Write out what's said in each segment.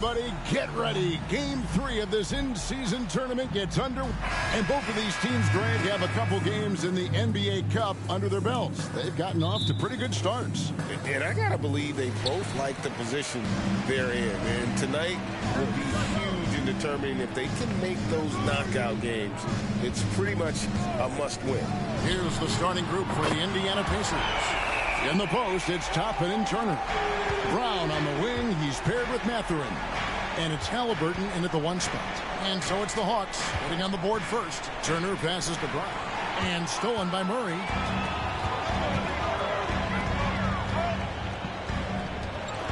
Buddy, get ready. Game 3 of this in-season tournament gets under. And both of these teams, Greg, have a couple games in the NBA Cup under their belts. They've gotten off to pretty good starts. And I got to believe they both like the position they're in. And tonight will be huge in determining if they can make those knockout games. It's pretty much a must-win. Here's the starting group for the Indiana Pacers. In the post, it's Toppin and Turner. Brown on the wing. He's paired with Mathurin. And it's Halliburton in at the 1 spot. And so it's the Hawks getting on the board first. Turner passes to Brown. And stolen by Murray.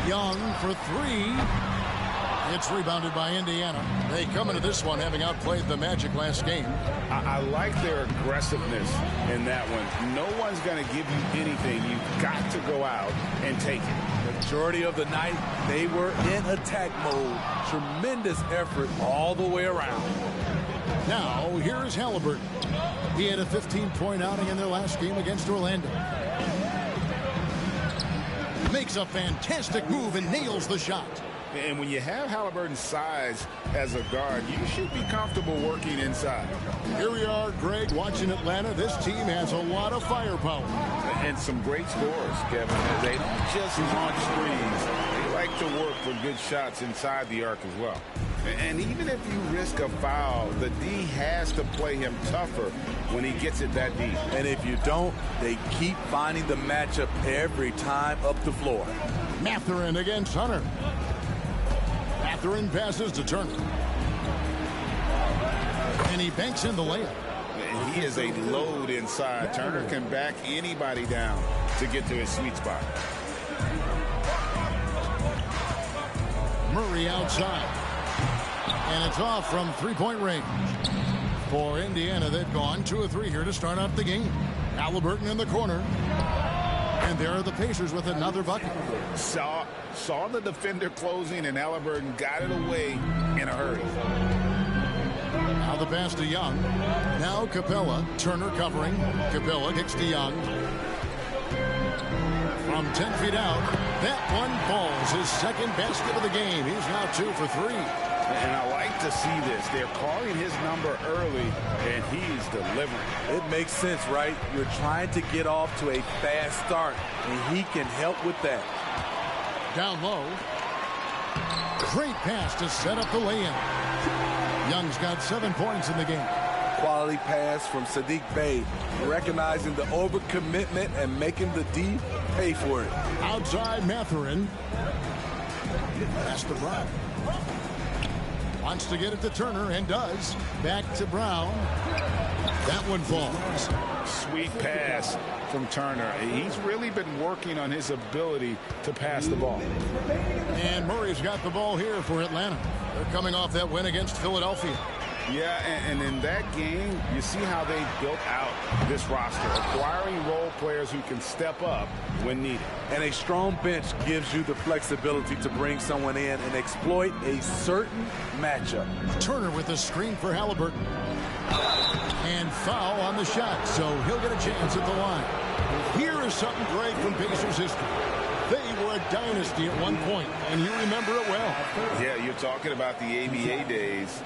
Young for 3. It's rebounded by Indiana. They come into this one having outplayed the Magic last game. I like their aggressiveness in that one. No one's going to give you anything. You've got to go out and take it. Majority of the night, they were in attack mode. Tremendous effort all the way around. Now, here is Halliburton. He had a 15-point outing in their last game against Orlando. Makes a fantastic move and nails the shot. And when you have Halliburton's size as a guard, you should be comfortable working inside. Here we are, Greg, watching Atlanta. This team has a lot of firepower. And some great scores, Kevin. They don't just launch threes. They like to work for good shots inside the arc as well. And even if you risk a foul, the D has to play him tougher when he gets it that deep. And if you don't, they keep finding the matchup every time up the floor. Mathurin against Hunter. Mathurin passes to Turner. And he banks in the layup. And he is a load inside. Turner can back anybody down to get to his sweet spot. Murray outside. And it's off from three-point range. For Indiana, they've gone 2 of 3 here to start off the game. Halliburton in the corner. And there are the Pacers with another bucket. Saw the defender closing, and Halliburton got it away in a hurry. Now the pass to Young. Now Capella. Turner covering. Capella kicks to Young. From 10 feet out. That one falls. His second basket of the game. He's now 2 for 3. And I like to see this. They're calling his number early, and he's delivering. It makes sense, right? You're trying to get off to a fast start, and he can help with that. Down low. Great pass to set up the lay-in. Young's got 7 points in the game. Quality pass from Sadiq Bey, recognizing the overcommitment and making the D pay for it. Outside Mathurin. Pass to Brown. Wants to get it to Turner and does. Back to Brown. That one falls. Sweet pass from Turner. He's really been working on his ability to pass the ball. And Murray's got the ball here for Atlanta. They're coming off that win against Philadelphia. Yeah, and in that game, you see how they built out this roster, acquiring role players who can step up when needed. And a strong bench gives you the flexibility to bring someone in and exploit a certain matchup. Turner with the screen for Halliburton. And foul on the shot, so he'll get a chance at the line. Here is something great from Pacers history. They were a dynasty at one point, and you remember it well. Yeah, you're talking about the ABA days.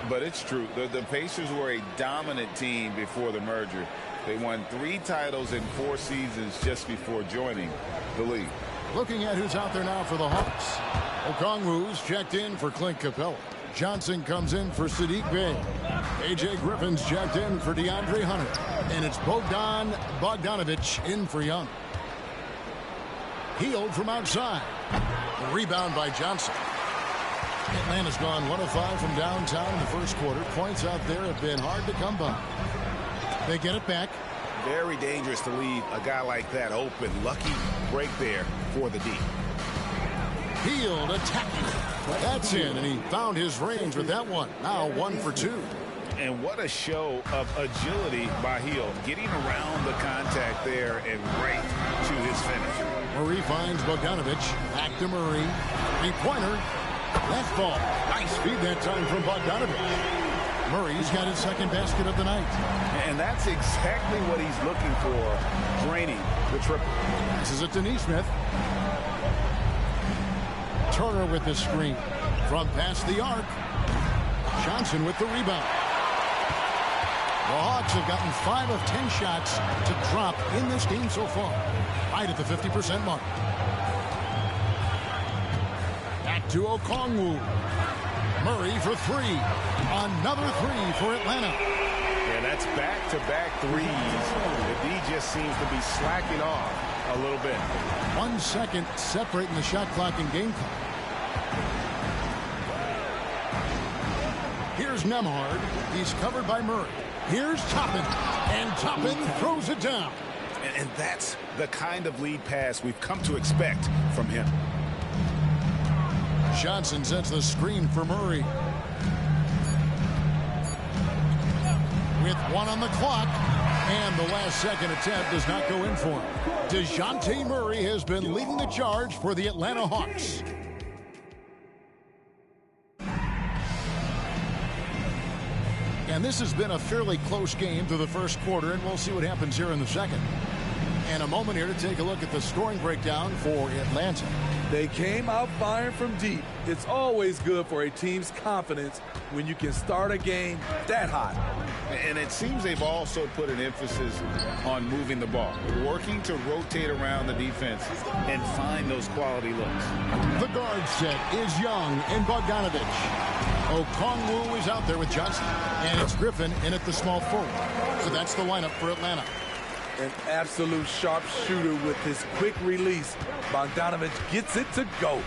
But it's true. The Pacers were a dominant team before the merger. They won 3 titles in 4 seasons just before joining the league. Looking at who's out there now for the Hawks. Okongwu's checked in for Clint Capella. Johnson comes in for Sadiq Bey. A.J. Griffin's checked in for DeAndre Hunter. And it's Bogdanovich in for Young. Healed from outside. The rebound by Johnson. Atlanta's gone 1 of 5 from downtown in the first quarter. Points out there have been hard to come by. They get it back. Very dangerous to leave a guy like that open. Lucky break there for the D. Hield attacking. That's in, and he found his range with that one. Now 1 for 2. And what a show of agility by Hield. Getting around the contact there and right to his finish. Murray finds Bogdanovich. Back to Murray. 3-pointer. That ball. Nice feed that time from Bogdanovich. Murray's got his second basket of the night. And that's exactly what he's looking for, draining the triple. Passes it to Nesmith. Turner with the screen. From past the arc, Johnson with the rebound. The Hawks have gotten 5 of 10 shots to drop in this game so far, right at the 50% mark. Back to Okongwu. Murray for 3. Another 3 for Atlanta. Yeah, that's back-to-back threes. The D just seems to be slacking off a little bit. 1 second separating the shot clock and game clock. Here's Nembhard. He's covered by Murray. Here's Toppin. And Toppin throws it down. And that's the kind of lead pass we've come to expect from him. Johnson sets the screen for Murray. With 1 on the clock. And the last second attempt does not go in for him. DeJounte Murray has been leading the charge for the Atlanta Hawks. And this has been a fairly close game through the first quarter, and we'll see what happens here in the second. And a moment here to take a look at the scoring breakdown for Atlanta. They came out firing from deep. It's always good for a team's confidence when you can start a game that hot. And it seems they've also put an emphasis on moving the ball, working to rotate around the defense and find those quality looks. The guard set is Young and Bogdanovich. Okongwu is out there with Johnson. And it's Griffin in at the small forward. So that's the lineup for Atlanta. An absolute sharpshooter with his quick release. Bogdanovich gets it to go.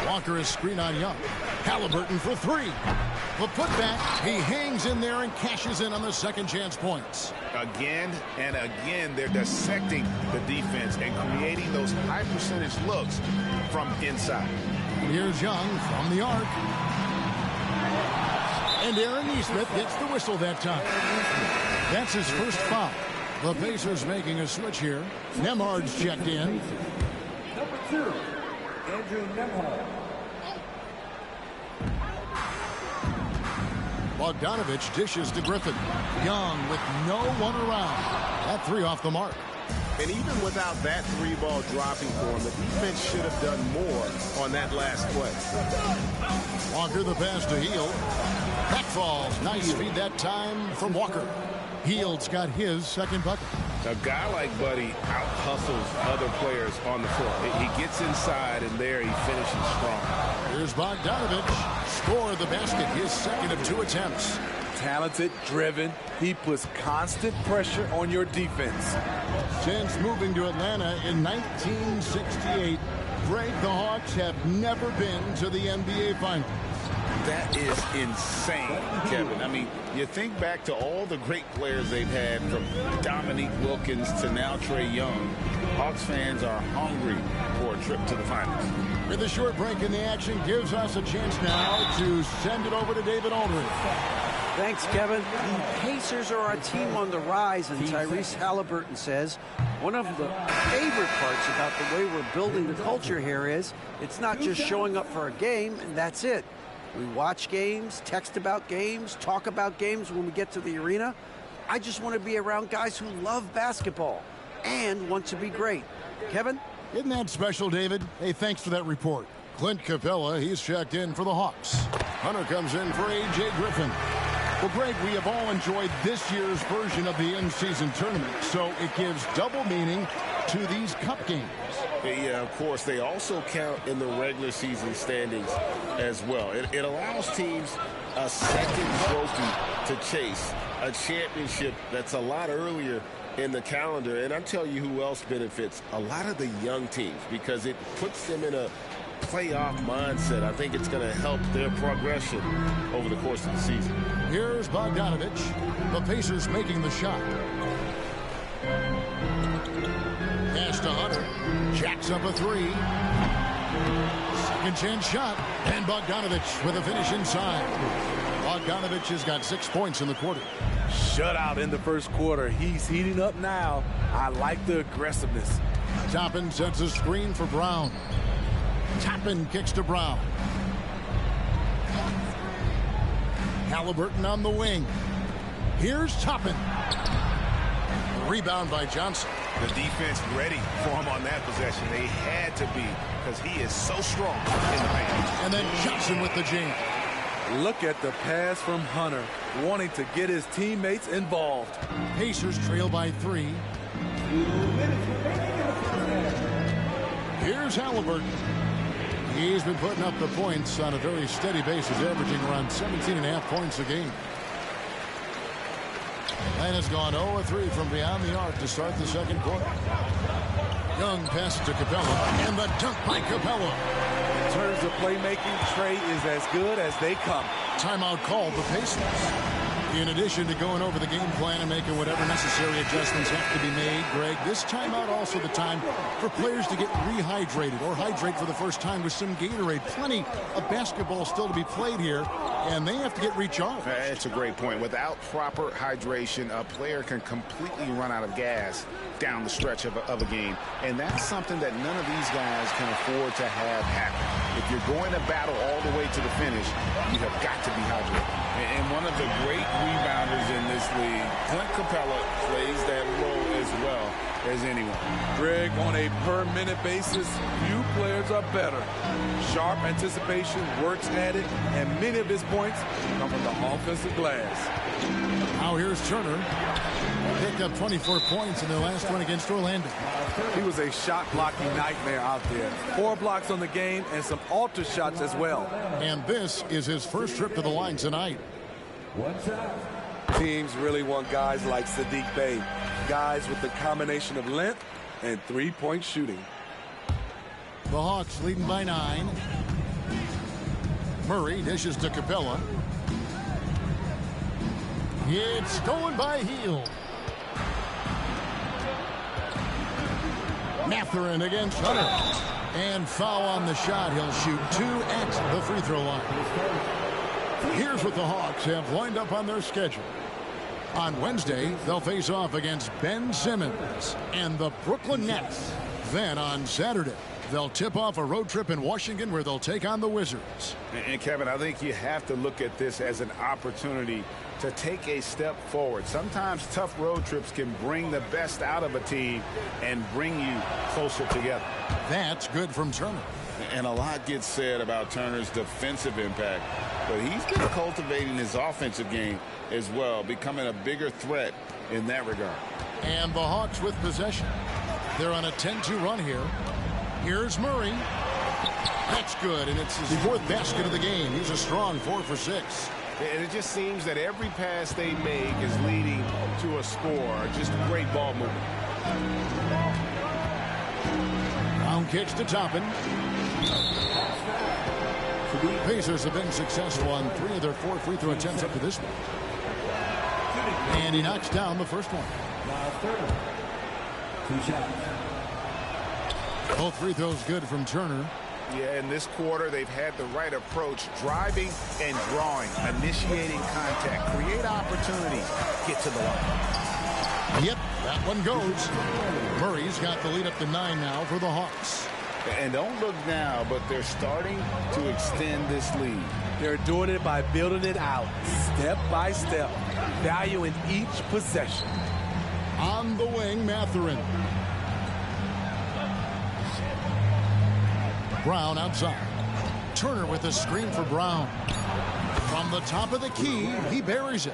Walker is screen on Young. Halliburton for 3. The putback, he hangs in there and cashes in on the second chance points. Again and again, they're dissecting the defense and creating those high percentage looks from inside. Here's Young from the arc. And Aaron Nesmith gets the whistle that time. That's his first foul. The Pacers making a switch here. Nembhard's checked in. Number 2, Andrew Nembhard. Bogdanovich dishes to Griffin. Young with no one around. That 3 off the mark. And even without that 3-ball dropping for him, the defense should have done more on that last play. Walker the pass to Hield. That falls. Nice feed that time from Walker. Hield's got his second bucket. A guy like Buddy out-hustles other players on the floor. He gets inside, and there he finishes strong. Here's Bogdanovich. Score the basket, his second of 2 attempts. Talented, driven. He puts constant pressure on your defense. Since moving to Atlanta in 1968, Greg, the Hawks have never been to the NBA Finals. That is insane, Kevin. I mean, you think back to all the great players they've had, from Dominique Wilkins to now Trae Young. Hawks fans are hungry for a trip to the finals. With a short break in the action, gives us a chance now to send it over to David Aldridge. Thanks, Kevin. The Pacers are a team on the rise, and Tyrese Halliburton says one of the favorite parts about the way we're building the culture here is it's not just showing up for a game, and that's it. We watch games, text about games, talk about games when we get to the arena. I just want to be around guys who love basketball and want to be great. Kevin? Isn't that special, David? Hey, thanks for that report. Clint Capella, he's checked in for the Hawks. Hunter comes in for A.J. Griffin. Well, Greg, we have all enjoyed this year's version of the in-season tournament, so it gives double meaning to these cup games. Yeah, of course, they also count in the regular season standings as well. It allows teams a second trophy to chase, a championship that's a lot earlier in the calendar. And I'll tell you who else benefits: a lot of the young teams, because it puts them in a playoff mindset. I think it's going to help their progression over the course of the season. Here's Bogdanovich. The Pacers making the shot. Pass to Hunter. Jacks up a 3. Second chance shot. And Bogdanovich with a finish inside. Bogdanovich has got 6 points in the quarter. Shutout in the first quarter. He's heating up now. I like the aggressiveness. Toppin sets a screen for Brown. Toppin kicks to Brown. Halliburton on the wing. Here's Toppin. Rebound by Johnson. The defense ready for him on that possession. They had to be because he is so strong in the paint. And then Johnson with the jam. Look at the pass from Hunter, wanting to get his teammates involved. Pacers trail by 3. Here's Halliburton. He's been putting up the points on a very steady basis, averaging around 17.5 points a game. And has gone 0-3 from beyond the arc to start the second quarter. Young passes to Capella, and the dunk by Capella. In terms of playmaking, Trey is as good as they come. Timeout called the Pacers. In addition to going over the game plan and making whatever necessary adjustments have to be made, Greg, this timeout also the time for players to get rehydrated or hydrate for the first time with some Gatorade. Plenty of basketball still to be played here, and they have to get recharged. That's a great point. Without proper hydration, a player can completely run out of gas down the stretch of a game, and that's something that none of these guys can afford to have happen. If you're going to battle all the way to the finish, you have got to be hydrated. And one of the great rebounders in this league, Clint Capella, plays that role as well as anyone. Greg, on a per-minute basis, few players are better. Sharp anticipation, works at it, and many of his points come from the offensive glass. Now here's Turner. Picked up 24 points in their last one against Orlando. He was a shot-blocking nightmare out there. 4 blocks on the game and some alter shots as well. And this is his first trip to the line tonight. Teams really want guys like Saddiq Bey, guys with the combination of length and three-point shooting. The Hawks leading by 9. Murray dishes to Capella. It's stolen by Heel. Mathurin against Hunter. And foul on the shot. He'll shoot 2 at the free throw line. Here's what the Hawks have lined up on their schedule. On Wednesday, they'll face off against Ben Simmons and the Brooklyn Nets. Then on Saturday, they'll tip off a road trip in Washington where they'll take on the Wizards. And Kevin, I think you have to look at this as an opportunity to take a step forward. Sometimes tough road trips can bring the best out of a team and bring you closer together. That's good from Turner. And a lot gets said about Turner's defensive impact, but he's been cultivating his offensive game as well, becoming a bigger threat in that regard. And the Hawks with possession. They're on a 10-2 run here. Here's Murray. That's good, and it's his 4th basket of the game. He's a strong 4 for 6. And it just seems that every pass they make is leading to a score. Just great ball movement. Round kicks to Toppin. The Pacers have been successful on 3 of their 4 free throw attempts up to this point. And he knocks down the first one. Both free throws good from Turner. Yeah, in this quarter, they've had the right approach, driving and drawing, initiating contact, create opportunities, get to the line. Yep, that one goes. Murray's got the lead up to 9 now for the Hawks. And don't look now, but they're starting to extend this lead. They're doing it by building it out, step by step, valuing each possession. On the wing, Mathurin. Brown outside. Turner with a screen for Brown. From the top of the key, he buries it.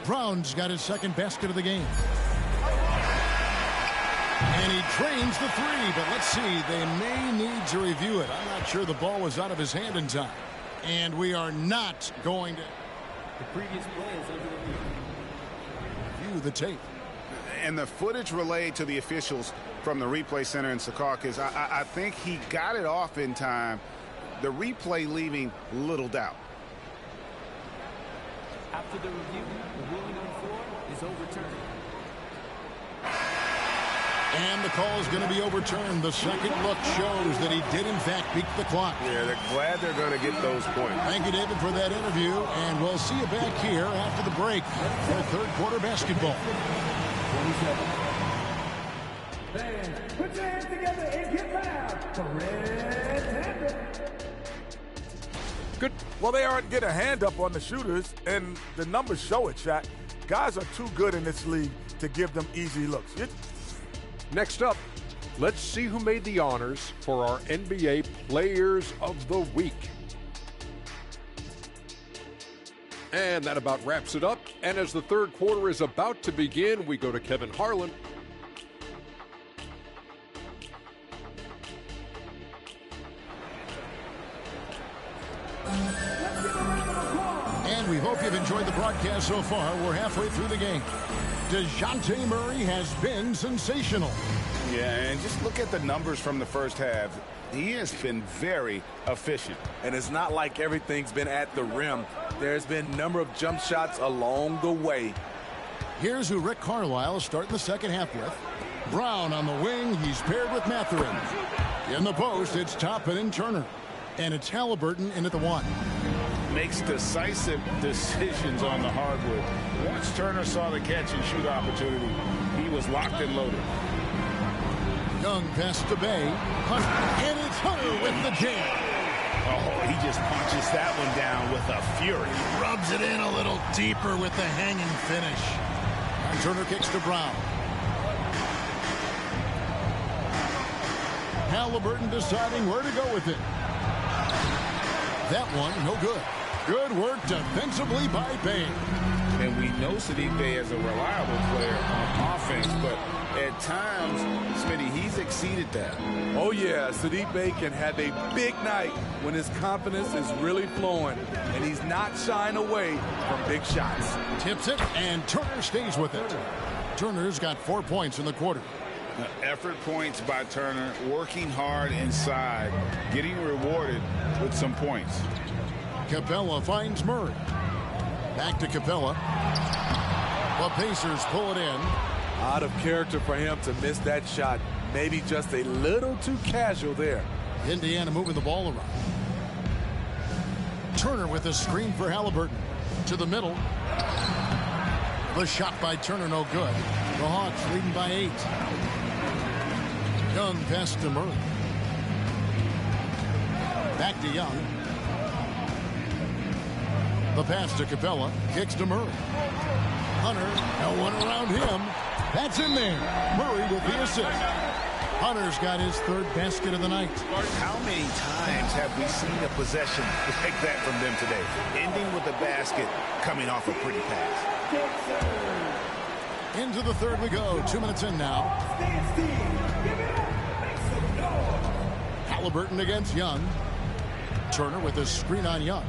Brown's got his 2nd basket of the game. And he drains the 3, but let's see. They may need to review it. I'm not sure the ball was out of his hand in time. And we are not going to review the tape. And the footage relayed to the officials from the replay center in Secaucus, I think he got it off in time. The replay leaving little doubt. After the review, the ruling on the floor is overturned. And the call is going to be overturned. The second look shows that he did, in fact, beat the clock. Yeah, they're glad they're going to get those points. Thank you, David, for that interview. And we'll see you back here after the break for third quarter basketball. Fans, put your hands together and get loud for Red Panther. Good. Well, they aren't getting a hand up on the shooters, and the numbers show it, Shaq. Guys are too good in this league to give them easy looks. Next up, let's see who made the honors for our NBA Players of the Week. And that about wraps it up. And as the third quarter is about to begin, we go to Kevin Harlan. And we hope you've enjoyed the broadcast so far. We're halfway through the game. DeJounte Murray has been sensational. Yeah, and just look at the numbers from the first half. He has been very efficient. And it's not like everything's been at the rim. There's been a number of jump shots along the way. Here's who Rick Carlisle is starting the second half with. Brown on the wing. He's paired with Mathurin. In the post, it's Toppin and Turner. And it's Halliburton in at the one. Makes decisive decisions on the hardwood. Once Turner saw the catch and shoot opportunity, he was locked and loaded. Young pass to Bay. Hunter. And it's Hunter with the jam. Oh, he just punches that one down with a fury. Rubs it in a little deeper with the hanging finish. And Turner kicks to Brown. Halliburton deciding where to go with it. That one, no good. Good work defensively by Bay. And we know Sadiq Bey is a reliable player on offense, but at times, Smitty, he's exceeded that. Oh, yeah, Sadiq Bey can have a big night when his confidence is really flowing, and he's not shying away from big shots. Tips it, and Turner stays with it. Turner's got 4 points in the quarter. Effort points by Turner, working hard inside, getting rewarded with some points. Capella finds Murray. Back to Capella. The Pacers pull it in. Out of character for him to miss that shot. Maybe just a little too casual there. Indiana moving the ball around. Turner with a screen for Halliburton. To the middle. The shot by Turner, no good. The Hawks leading by 8. Young pass to Murray. Back to Young. The pass to Capella. Kicks to Murray. Hunter, no one around him. That's in there. Murray with the assist. Hunter's got his third basket of the night. How many times have we seen a possession like that from them today? Ending with a basket, coming off a pretty pass. Into the third we go. 2 minutes in now. Halliburton against Young. Turner with a screen on Young.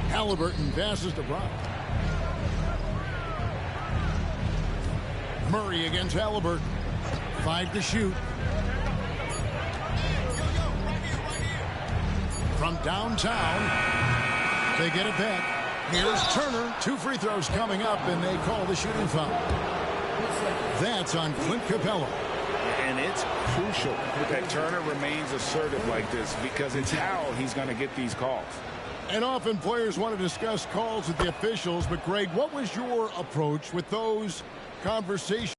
Halliburton passes to Brown. Murray against Halliburton. 5 to shoot. From downtown, they get it back. Here's Turner. 2 free throws coming up, and they call the shooting foul. That's on Clint Capella. And it's crucial that Turner remains assertive like this because it's how he's going to get these calls. And often players want to discuss calls with the officials, but Greg, what was your approach with those conversations?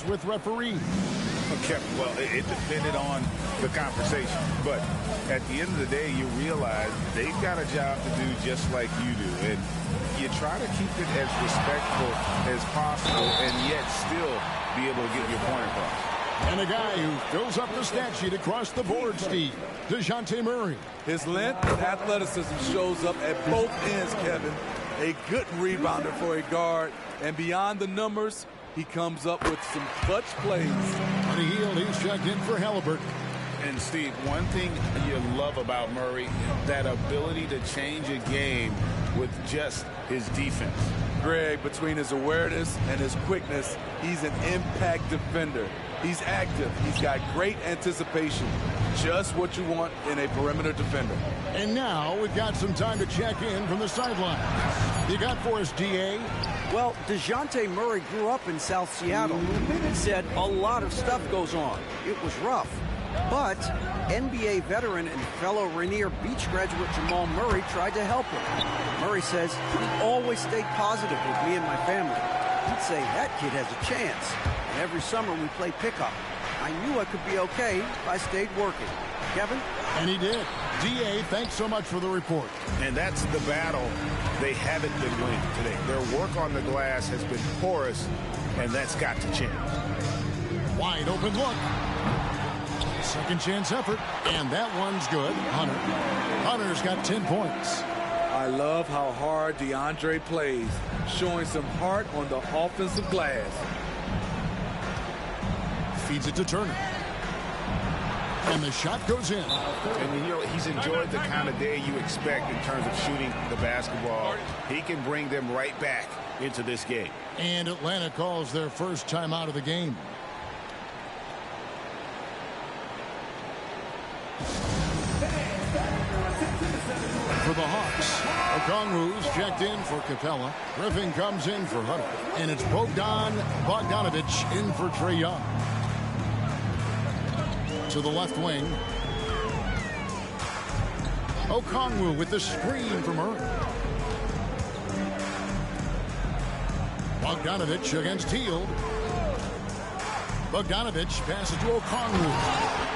With referees. Okay, well, it depended on the conversation. But at the end of the day, you realize they've got a job to do just like you do. And you try to keep it as respectful as possible and yet still be able to get your point across. And a guy who fills up the stat sheet across the board, Steve, DeJounte Murray. His length and athleticism shows up at both ends, Kevin. A good rebounder for a guard. And beyond the numbers, he comes up with some clutch plays. On a heel, he's checked in for Halliburton. And, Steve, one thing you love about Murray, that ability to change a game with just his defense. Greg, between his awareness and his quickness, he's an impact defender. He's active. He's got great anticipation. Just what you want in a perimeter defender. And now we've got some time to check in from the sideline. You got for us, D.A.? Well, DeJounte Murray grew up in South Seattle. He said a lot of stuff goes on. It was rough. But NBA veteran and fellow Rainier Beach graduate Jamal Murray tried to help him. Murray says he always stayed positive with me and my family. He'd say that kid has a chance. And every summer we play pickup. I knew I could be okay if I stayed working. Kevin? And he did. D.A., thanks so much for the report. And that's the battle they haven't been winning today. Their work on the glass has been porous, and that's got to change. Wide open look. Second chance effort, and that one's good. Hunter's got 10 points. I love how hard DeAndre plays, showing some heart on the offensive glass. Feeds it to Turner. And the shot goes in. And you know, he's enjoyed the kind of day you expect in terms of shooting the basketball. He can bring them right back into this game. And Atlanta calls their first timeout of the game. For the Hawks, Okongwu's checked in for Capella. Griffin comes in for Hunter. And it's Bogdanovich in for Trae Young. To the left wing. Okongwu with the screen from Murray. Bogdanovich against Hield. Bogdanovich passes to Okongwu.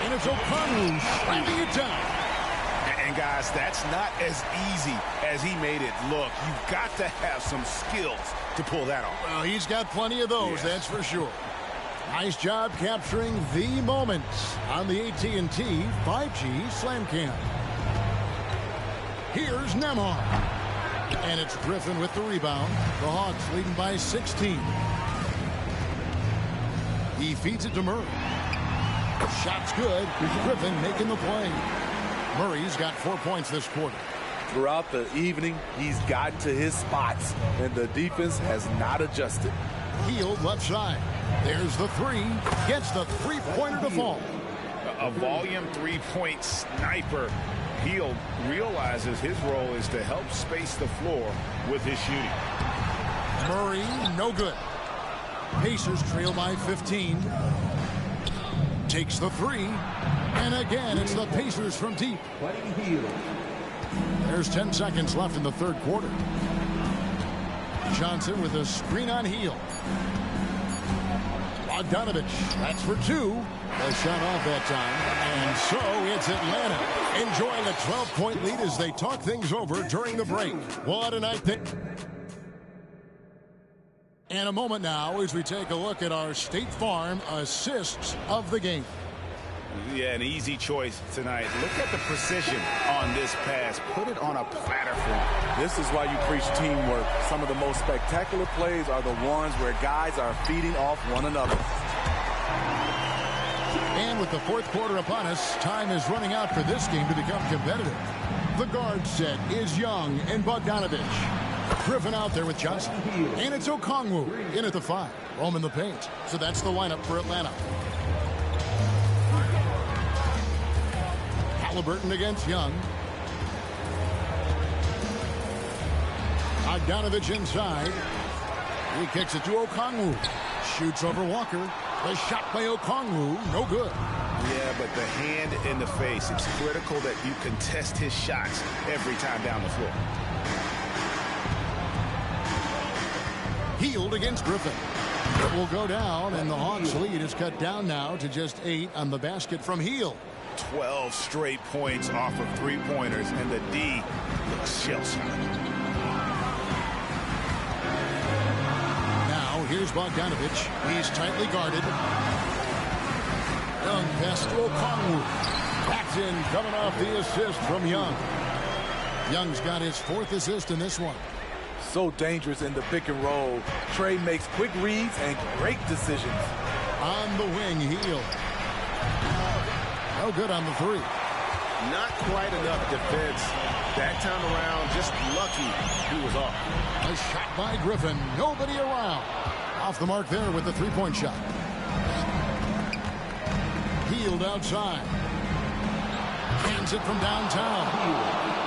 And it's Okongwu slamming it down. And guys, that's not as easy as he made it look. You've got to have some skills to pull that off. Well, he's got plenty of those, that's for sure. Nice job capturing the moments on the AT&T 5G Slam Cam. Here's Nembhard. And it's Griffin with the rebound. The Hawks leading by 16. He feeds it to Murray. Shot's good. Griffin making the play. Murray's got 4 points this quarter. Throughout the evening, he's gotten to his spots, and the defense has not adjusted. Hield left side. There's the three. Gets the three-pointer to fall. A volume three-point sniper. Hield realizes his role is to help space the floor with his shooting. Murray, no good. Pacers trail by 15. Takes the three. And again, it's the Pacers from deep. There's 10 seconds left in the third quarter. Johnson with a screen on Hield. Bogdanovich, that's for two. The shot off that time. And so it's Atlanta enjoying a 12-point lead as they talk things over during the break. What a night. And a moment now as we take a look at our State Farm assists of the game. Yeah, an easy choice tonight. Look at the precision on this pass. Put it on a platter for him. This is why you preach teamwork. Some of the most spectacular plays are the ones where guys are feeding off one another. And with the fourth quarter upon us, time is running out for this game to become competitive. The guard set is Young and Bogdanovich. Griffin out there with Johnson. And it's Okongwu in at the 5. Roam in the paint. So that's the lineup for Atlanta. Halliburton against Young. Bogdanovich inside. He kicks it to Okongwu. Shoots over Walker. The shot by Okongwu, no good. Yeah, but the hand in the face. It's critical that you contest his shots every time down the floor. Hield against Griffin. It will go down, and the Hawks lead is cut down now to just 8 on the basket from Hield. 12 straight points off of three-pointers, and the D looks shell-shocked. Now, here's Bogdanovich. He's tightly guarded. Young pass to Okongwu. Paxton coming off the assist from Young. Young's got his 4th assist in this one. So dangerous in the pick and roll. Trae makes quick reads and great decisions. On the wing, Hield. No good on the 3. Not quite enough defense. That time around, just lucky he was off. A shot by Griffin. Nobody around. Off the mark there with the 3-point shot. Hield outside. Hands it from downtown.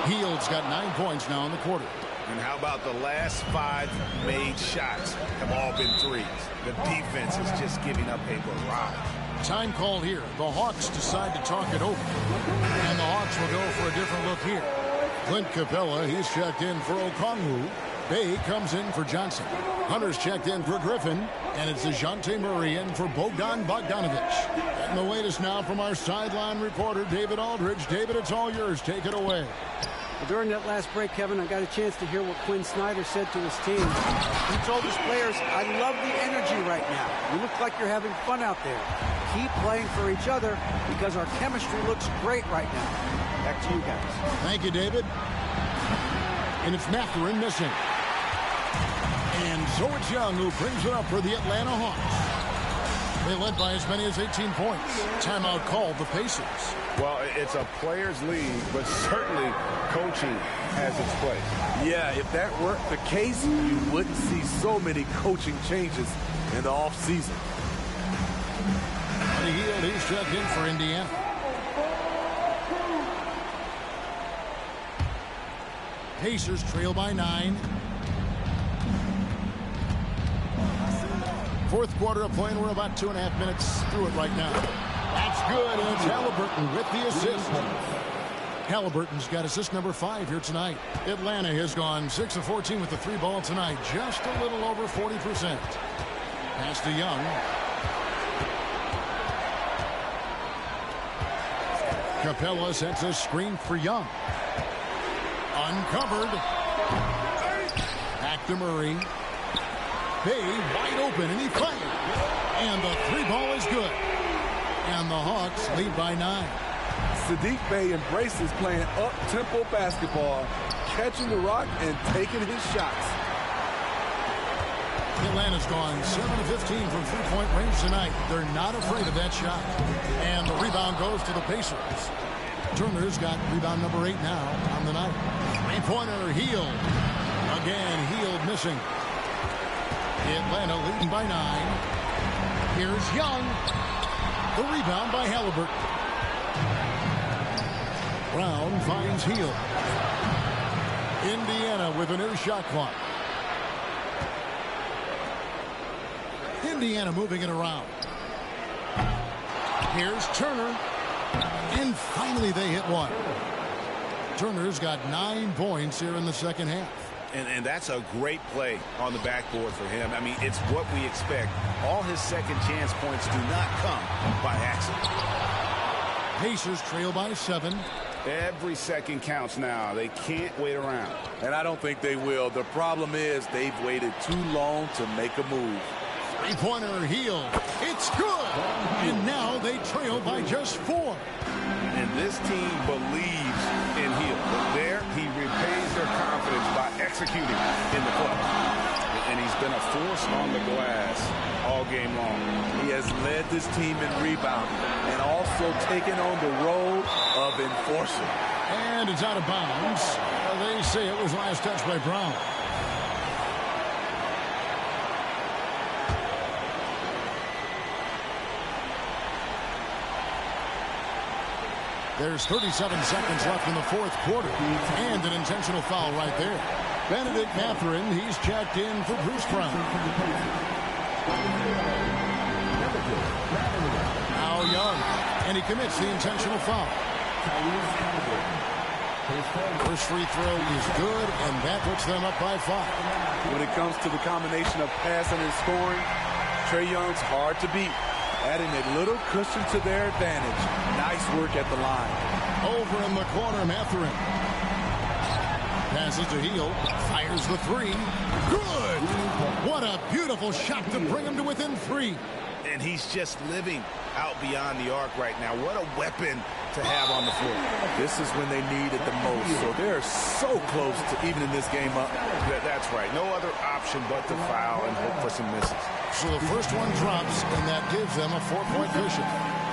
Hield's got 9 points now in the quarter. And how about the last 5 made shots have all been threes? The defense is just giving up a barrage. Time call here. The Hawks decide to talk it over. And the Hawks will go for a different look here. Clint Capella, he's checked in for Okongwu. Bay comes in for Johnson. Hunter's checked in for Griffin. And it's DeJounte Murray in for Bogdan Bogdanovic. And the latest now from our sideline reporter, David Aldridge. David, it's all yours. Take it away. Well, during that last break, Kevin, I got a chance to hear what Quinn Snyder said to his team. He told his players, I love the energy right now. You look like you're having fun out there. Keep playing for each other because our chemistry looks great right now. Back to you guys. Thank you, David. And it's Mathurin missing. And so it's Young who brings it up for the Atlanta Hawks. They led by as many as 18 points. Timeout called the Pacers. Well, it's a players' league, but certainly coaching has its place. Yeah, if that weren't the case, you wouldn't see so many coaching changes in the offseason. Buddy Hield, he's checked in for Indiana. Pacers trail by 9. Fourth quarter of play, and we're about 2.5 minutes through it right now. That's good, and it's Halliburton with the assist. Halliburton's got assist number 5 here tonight. Atlanta has gone 6 of 14 with the 3 ball tonight, just a little over 40%. Pass to Young. Capella sets a screen for Young. Uncovered. Back to Murray. Bay wide open, and he fired. And the 3 ball is good. And the Hawks lead by 9. Saddiq Bey embraces playing up-tempo basketball, catching the rock and taking his shots. Atlanta's gone 7 of 15 from three-point range tonight. They're not afraid of that shot. And the rebound goes to the Pacers. Turner's got rebound number 8 now on the night. Three-pointer, Hield. Again, Hield missing. Atlanta leading by 9. Here's Young. The rebound by Halliburton. Brown finds Hield. Indiana with a new shot clock. Indiana moving it around. Here's Turner. And finally they hit one. Turner's got 9 points here in the second half. And that's a great play on the backboard for him. I mean, it's what we expect. All his second chance points do not come by accident. Pacers trail by 7. Every second counts now. They can't wait around. And I don't think they will. The problem is they've waited too long to make a move. Three-pointer, Hield. It's good. And now they trail by just 4. And this team believes in Hield. There, he repays their confidence by executing in the clutch. And he's been a force on the glass all game long. He has led this team in rebounding and also taken on the role of enforcer. And it's out of bounds. They say it was last touched by Brown. There's 37 seconds left in the fourth quarter. And an intentional foul right there. Benedict Mathurin, he's checked in for Bruce Brown. Now Young. And he commits the intentional foul. First free throw is good, and that puts them up by 5. When it comes to the combination of passing and scoring, Trae Young's hard to beat, adding a little cushion to their advantage. Nice work at the line. Over in the corner, Mathurin. Passes to Hield. Fires the 3. Good! What a beautiful shot to bring him to within 3. And he's just living out beyond the arc right now. What a weapon to have on the floor. This is when they need it the most. So they're so close to evening this game up. That's right. No other option but to foul and hope for some misses. So the first one drops, and that gives them a 4-point cushion.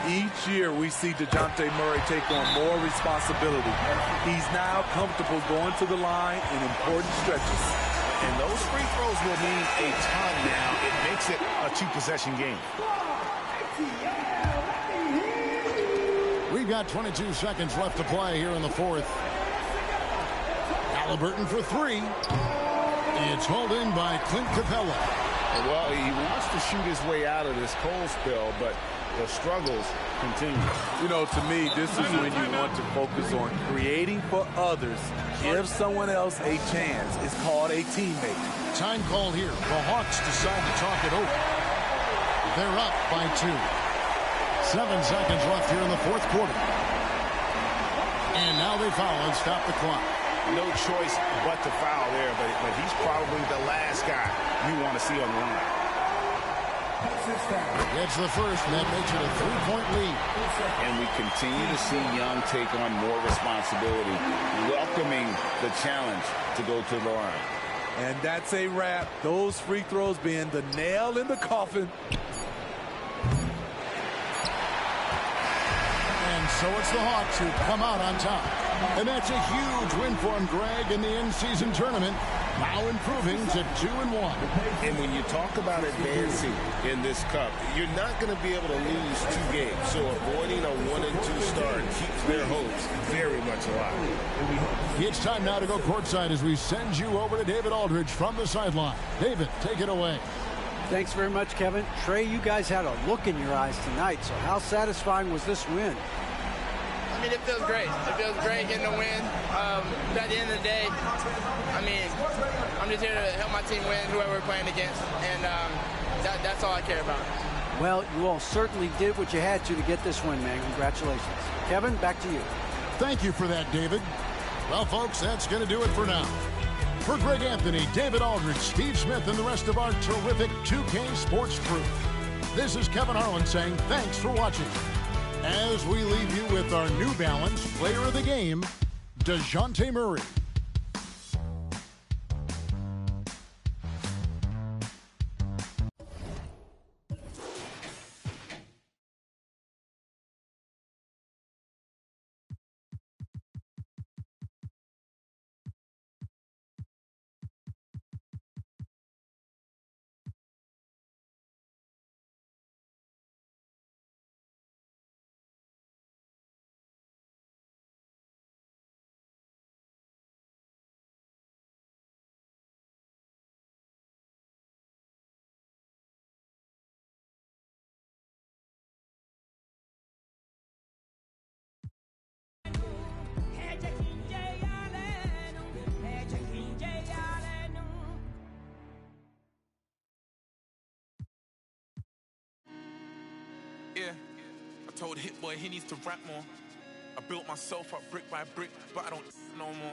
Each year we see DeJounte Murray take on more responsibility. He's now comfortable going to the line in important stretches. And those free throws will mean a ton now. It makes it a 2-possession game. We've got 22 seconds left to play here in the fourth. Halliburton for three. It's hauled in by Clint Capella. Well, he wants to shoot his way out of this cold spell, but the struggles continue. You know, to me, this is when you want to focus on creating for others. Give someone else a chance. It's called a teammate. Time call here. The Hawks decide to talk it over. They're up by 2. 7 seconds left here in the fourth quarter. And now they foul and stop the clock. No choice but to foul there, but he's probably the last guy you want to see on the line. It's the first, and that makes it a 3-point lead. And we continue to see Young take on more responsibility, welcoming the challenge to go to the line. And that's a wrap. Those free throws being the nail in the coffin. And so it's the Hawks who come out on top. And that's a huge win for him, Greg, in the in-season tournament. Now improving to 2-1. And when you talk about advancing in this cup, you're not going to be able to lose 2 games. So avoiding a 1-2 start keeps their hopes very much alive. It's time now to go courtside as we send you over to David Aldridge from the sideline. David, take it away. Thanks very much, Kevin. Trey, you guys had a look in your eyes tonight, so how satisfying was this win? I mean, it feels great. It feels great getting a win. But at the end of the day, I mean, I'm just here to help my team win, whoever we're playing against, and that's all I care about. Well, you all certainly did what you had to get this win, man. Congratulations. Kevin, back to you. Thank you for that, David. Well, folks, that's going to do it for now. For Greg Anthony, David Aldridge, Steve Smith, and the rest of our terrific 2K Sports crew, this is Kevin Harlan saying thanks for watching. As we leave you with our New Balance Player of the Game, DeJounte Murray. Yeah, I told Hit Boy he needs to rap more. I built myself up brick by brick, but I don't no more.